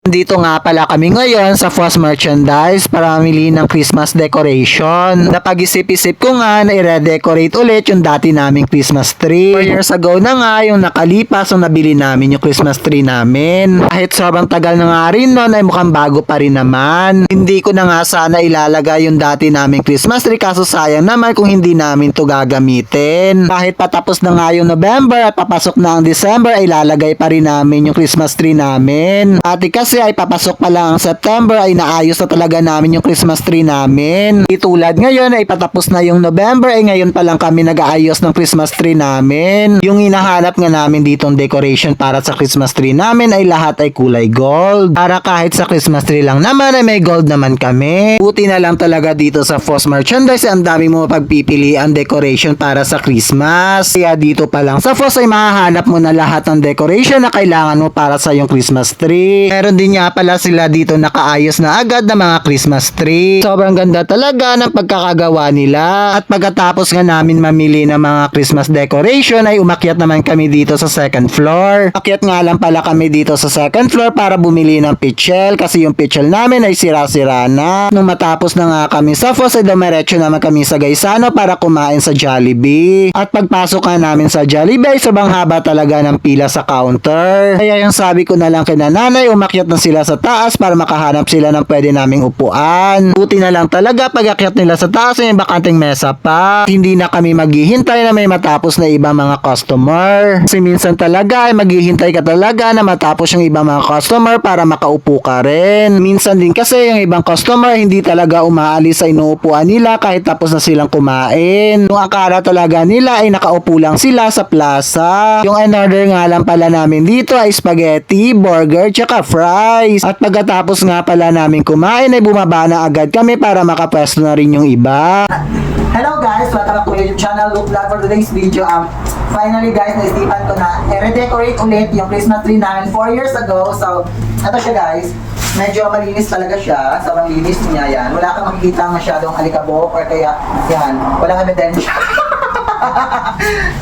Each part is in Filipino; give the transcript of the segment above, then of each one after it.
Dito nga pala kami ngayon sa Foss Merchandise para mamili ng Christmas decoration. Napag-isip-isip ko nga na i-redecorate ulit yung dati naming Christmas tree. 4 years ago na nga yung nakalipas nung nabili namin yung Christmas tree namin. Kahit sobrang tagal na nga rin nun ay mukhang bago pa rin naman. Hindi ko na nga sana ilalagay yung dati naming Christmas tree kaso sayang naman kung hindi namin to gagamitin. Kahit patapos na nga yung November at papasok na ang December ay ilalagay pa rin namin yung Christmas tree namin. Ate kasi ay papasok pa lang ang September ay naayos na talaga namin yung Christmas tree namin. Tulad ngayon ay patapos na yung November ay ngayon pa lang kami nag-aayos ng Christmas tree namin. Yung hinahanap nga namin ditong decoration para sa Christmas tree namin ay lahat ay kulay gold. Para kahit sa Christmas tree lang naman ay may gold naman kami. Buti na lang talaga dito sa Foss Merchandise ang dami mo pagpipili ang decoration para sa Christmas. Kaya dito pa lang sa Foss ay mahahanap mo na lahat ng decoration na kailangan mo para sa yung Christmas tree. Meron din nga pala sila dito nakaayos na agad na mga Christmas tree. Sobrang ganda talaga ng pagkakagawa nila. At pagkatapos nga namin mamili ng mga Christmas decoration ay umakyat naman kami dito sa second floor. Akyat nga lang pala kami dito sa second floor para bumili ng pichel kasi yung pichel namin ay sira-sira na. Nung matapos na nga kami sa Foss ay dumiretso naman kami sa Gaisano para kumain sa Jollibee. At pagpasok nga namin sa Jollibee sobrang haba talaga ng pila sa counter. Kaya yung sabi ko na lang kay nanay umakyat na sila sa taas para makahanap sila ng pwede naming upuan. Buti na lang talaga pag-akyat nila sa taas ay bakanting mesa pa. Hindi na kami maghihintay na may matapos na ibang mga customer. Kasi minsan talaga ay maghihintay ka talaga na matapos yung ibang mga customer para makaupo ka rin. Minsan din kasi yung ibang customer hindi talaga umaalis sa inuupuan nila kahit tapos na silang kumain. Yung akala talaga nila ay nakaupo lang sila sa plaza. Yung in-order nga lang pala namin dito ay spaghetti, burger, tsaka fries. At pagkatapos nga pala namin kumain ay bumaba na agad kami para makapwesto na rin yung iba. Hello guys! Welcome back to my YouTube channel, Look Vlog. For today's video, finally guys, naisipan ko na i-redecorate ulit yung Christmas tree namin 4 years ago. So, ito siya guys. Medyo malinis talaga siya. Sobrang linis niya yan. Wala kang makikita masyadong alikabok or kaya yan. Walang ebidensya.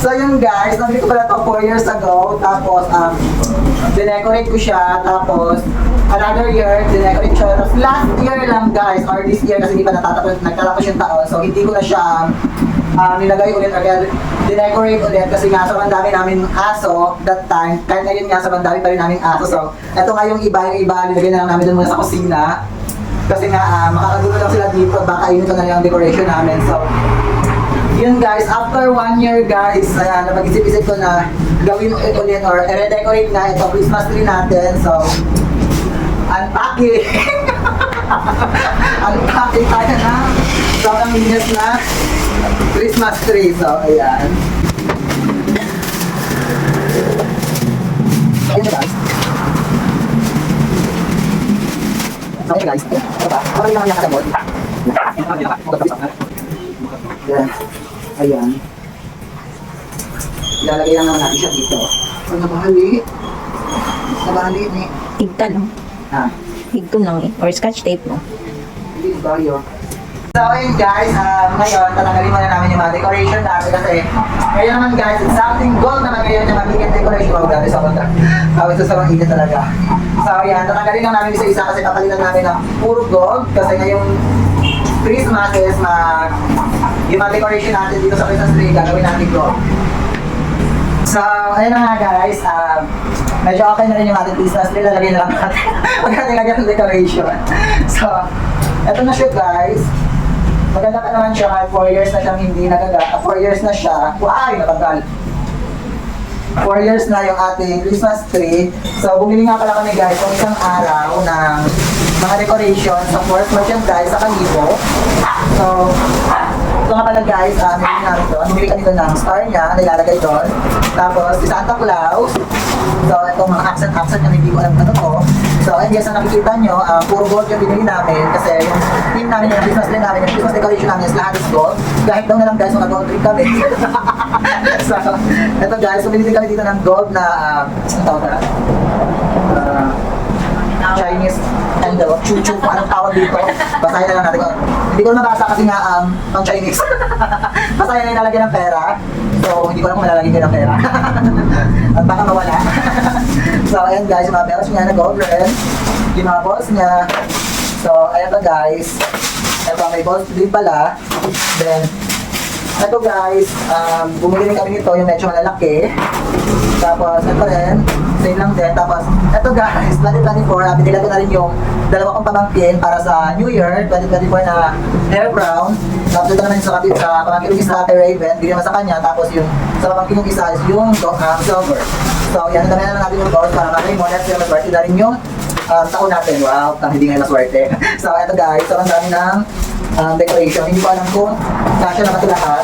So yun guys, nabili ko pala ito 4 years ago. Tapos, dinecorate ko siya. Tapos, another year, dinecorate ko siya. Tapos last year lang guys, or this year kasi hindi pa nagtatapos yung taon. So hindi ko na siya nilagay ulit or kaya dinecorate ulit kasi nga sobrang dami namin aso that time. Kahit ngayon nga sobrang dami pa rin namin aso. So ito nga yung iba, nilagay na lang namin dun muna sa kusina. Kasi nga makakagulo lang sila dito, baka init na yung decoration namin. So yun guys, after 1 year guys, napag-isip-isip ko na gawin ulit or i-redecorate na ito Christmas tree natin. So unpacking! Unpacking tayo na sobrang linis na Christmas tree. So ayan. So ayan guys. Okay guys, parang naman yung kasabot. Ayan. Ayan. Ilalagay lang naman natin siya dito. Ang nabahali. Nabahali ni. Higta no? Ha? Higto lang eh. Or scotch tape no? Hindi ba yun? So ayun guys, ngayon tatanggalin muna namin yung mga decoration namin kasi ngayon naman guys, it's something gold naman ngayon yung magiging decoration. Oh, grabe sa kontra. Ito sa mga init talaga. So ayan, tatanggalin lang namin isa-isa kasi papalitan namin ng puro gold kasi ngayong Christmas is yung mga decoration natin dito sa Christmas tree, gagawin natin gold. So, ayun na nga guys, medyo okay na rin yung ating Christmas tree, lalagay na lang natin pagkatilagyan ng decoration. So, eto na siya guys. Maganda pa naman siya kahit 4 years na siyang hindi nagaga. 4 years na siya. Ay, natagal. 4 years na yung ating Christmas tree. So, bumili nga pala kami guys ng isang araw ng mga decoration sa Foss Merchandise sa Kalibo. So, ito nga pala guys, nilagay namin doon. Bumili kami doon ng star niya, nilalagay doon. Tapos, si Santa Claus. So, itong mga accent yung hindi ko alam ano to. So, ayun guys, ang nakikita nyo, puro gold yung binili namin kasi yung team namin, yung Christmas tree namin, yung Christmas decoration namin is lahat is gold. Kahit daw na lang guys, mga gold tree kami. So, ito guys, bumili kami dito ng gold na, ano tawag na? Chinese candle, chuchu, kung anong tawag dito. Basahin na lang natin. Hindi ko na nabasa kasi nga pang Chinese. Basahin na yung nalagyan ng pera. So, hindi ko alam kung malalagyan kayo ng pera. At baka mawala. So, ayan guys, yung mga bells niya nag-over. Yung mga balls niya. So, ayan pa guys. Ito, may balls din pala. Then, ito guys, bumili rin kami nito, yung medyo malalaki. Tapos, ito rin, same lang din. Tapos, ito guys, 2024, binila ko na rin yung dalawa kong pamangkin para sa New Year, 2024 na hair brown. Tapos, ito naman sa pamangkin yung isa kay Raven, bigyan naman sa kanya. Tapos, yung sa pamangkin yung isa is yung silver. So, yan, dami na natin yung balls para makay mo. Next year, maswerte na rin yung taon natin. Wow, hindi ngayon maswerte. So, ito guys, sobrang dami ng decoration. Hindi ko alam kung kasya naman ito lahat.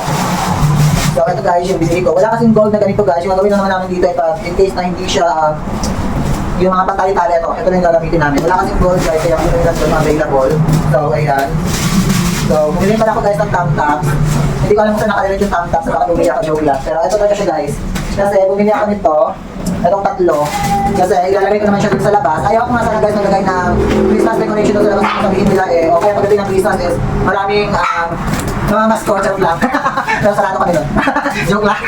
So, ito guys, yung binili ko. Wala kasing gold na ganito guys. Yung gagawin lang naman namin dito ay in case na hindi siya yung mga pantali-tali ito. Ito na yung gagamitin namin. Wala kasing gold guys, kaya kung lang doon available. So, ayan. So, bumili pala ako guys ng tam-taps. Hindi ko alam kung saan nakalagay yung tam-taps. Baka bumili ako joke lang. Pero ito talaga siya guys. Kasi bumili ako nito. Itong tatlo. Kasi ilalagay ko naman siya dito sa labas. Ayaw ko nga sana guys maglagay ng Christmas decoration doon sa labas. Kung sabihin nila o kaya pagdating ng Christmas is maraming mga mascot, joke lang. Pero sarado kami doon. Joke lang.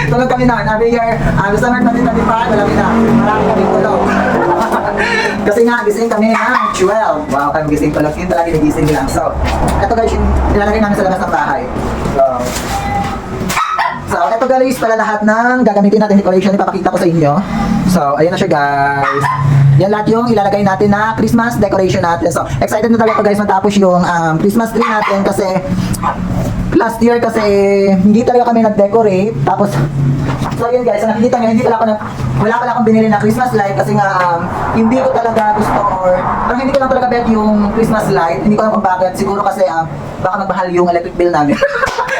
Tulog kami na. Every year, summer 2025, marami kami tulog. Kasi nga, gising kami ng 12. Wow, kami gising tulog. Yun talaga nagising lang. So, ito guys, yung nilalagay namin sa labas ng bahay. So, ito guys, pala lahat ng gagamitin natin decoration, ipapakita ko sa inyo. So, ayun na siya guys. Yan lahat yung ilalagay natin na Christmas decoration natin. So, excited na talaga guys matapos yung Christmas tree natin kasi last year kasi hindi talaga kami nag-decorate. Tapos, so yun guys, so nakikita nyo, wala pala akong binili na Christmas light kasi nga hindi ko talaga gusto or hindi ko lang talaga bet yung Christmas light. Hindi ko alam kung bakit. Siguro kasi baka magmahal yung electric bill namin.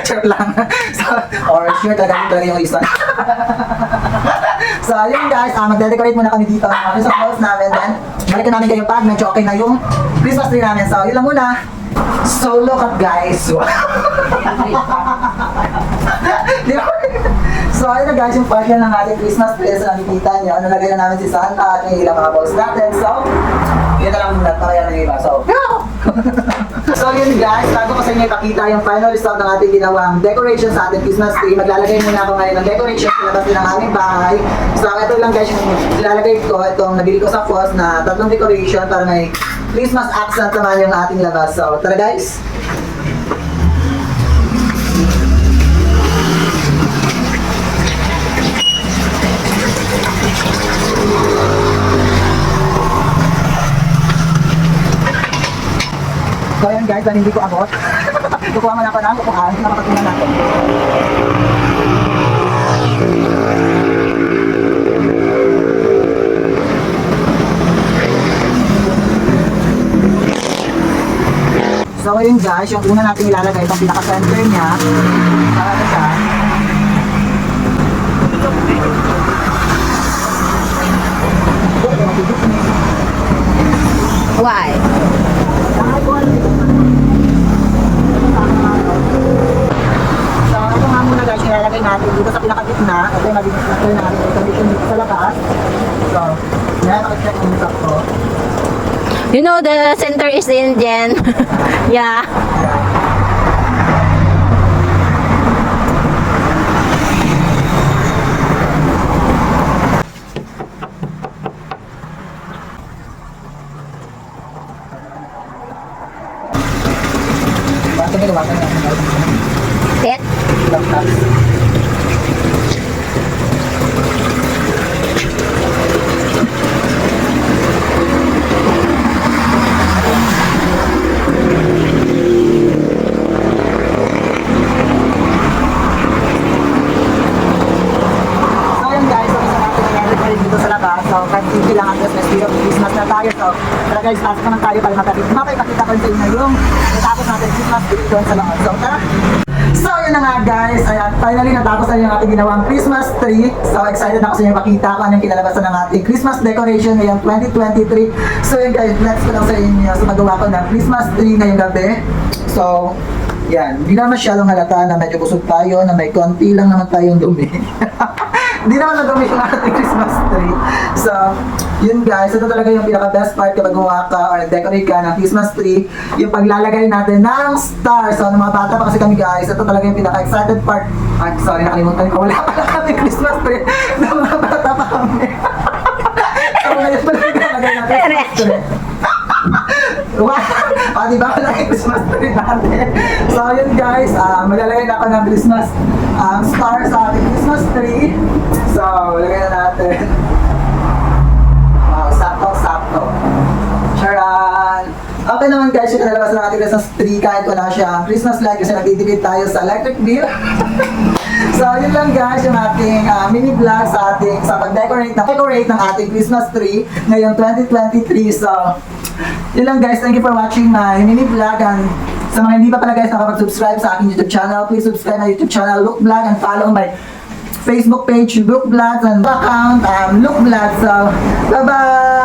Sure lang. So, or sure talaga yung reason. So, yun guys, magde-decorate muna kami dito ng Christmas balls namin. Then, balikan namin kayo pag medyo okay na yung Christmas tree namin. So, yun lang muna. So, look at guys. So, ayun na guys, yung part yan ng ating Christmas tree. So, nakikita nyo, nalagay na namin si Santa at yung ilang mga balls natin. So, yun na lang muna, para yan ng iba. So, so yun guys, bago ko sa inyo ipakita yung final result ng ating ginawang decoration sa ating Christmas tree, maglalagay muna ako ngayon ng decoration sa labas ng aming bahay. So ito lang guys yung ilalagay ko, itong nabili ko sa FOS na 3 decoration para may Christmas accent naman yung ating labas. So tara guys! So ayan guys, dahil hindi ko abot. Kukuha mo na ako ng upuan na makatingnan natin. So ayun guys, yung una natin ilalagay itong pinaka-center niya. Para ito siya. Why? So, ito nga muna guys, ilalagay natin dito sa pinakagitna. Ito yung magiging center natin. Ito dito sa labas. So, yan, nakikita yung sakto. You know the center is in Jen. Yeah. Bakit nyo lumakan natin guys? Set. Tapos. Kasi lang ang Christmas na tayo. So, tara guys, pasok naman tayo para mapapakita ko sa inyo yung natapos natin Christmas doon sa loob. So, tara! So, yun na nga guys. Ayan, finally natapos na yung ating ginawang Christmas tree. So, excited ako sa inyo makita kung anong kinalabasan ng ating Christmas decoration ngayong 2023. So, yun guys, let's ko lang sa inyo. So, magawa ko ng Christmas tree ngayong gabi. So, yan. Hindi naman masyadong halata na medyo busog tayo, na may konti lang naman tayong dumi. Hindi naman nadumi yung ating Christmas tree. So, yun guys, ito talaga yung pinaka-best part kapag gumawa ka or decorate ka ng Christmas tree, yung paglalagay natin ng star. So, ng mga bata pa kasi kami guys, ito talaga yung pinaka-excited part. Ay, sorry, nakalimutan ko. Wala pala kami Christmas tree. Ng mga bata pa kami. So, ngayon pala naglagay ng Christmas tree. Wow! Diba ko lang yung Christmas tree natin? So, yun guys, maglalagay na ako ng Christmas star sa ating Christmas tree. So, lagay na natin. Wow, sakto-sakto. Charan! Okay naman guys, yung nalabas ng ating Christmas tree kahit wala siyang Christmas light kasi nagtitipid tayo sa electric bill. So, yun lang guys, yung ating mini vlog sa pag-decorate ng ating Christmas tree ngayong 2023. So, yun lang guys, thank you for watching my mini vlog, and sa mga hindi pa pala guys nakapag-subscribe sa aking YouTube channel, please subscribe my YouTube channel, Look Vlog, and follow my Facebook page, Look Vlogs, and account, Look Vlog. So, bye-bye!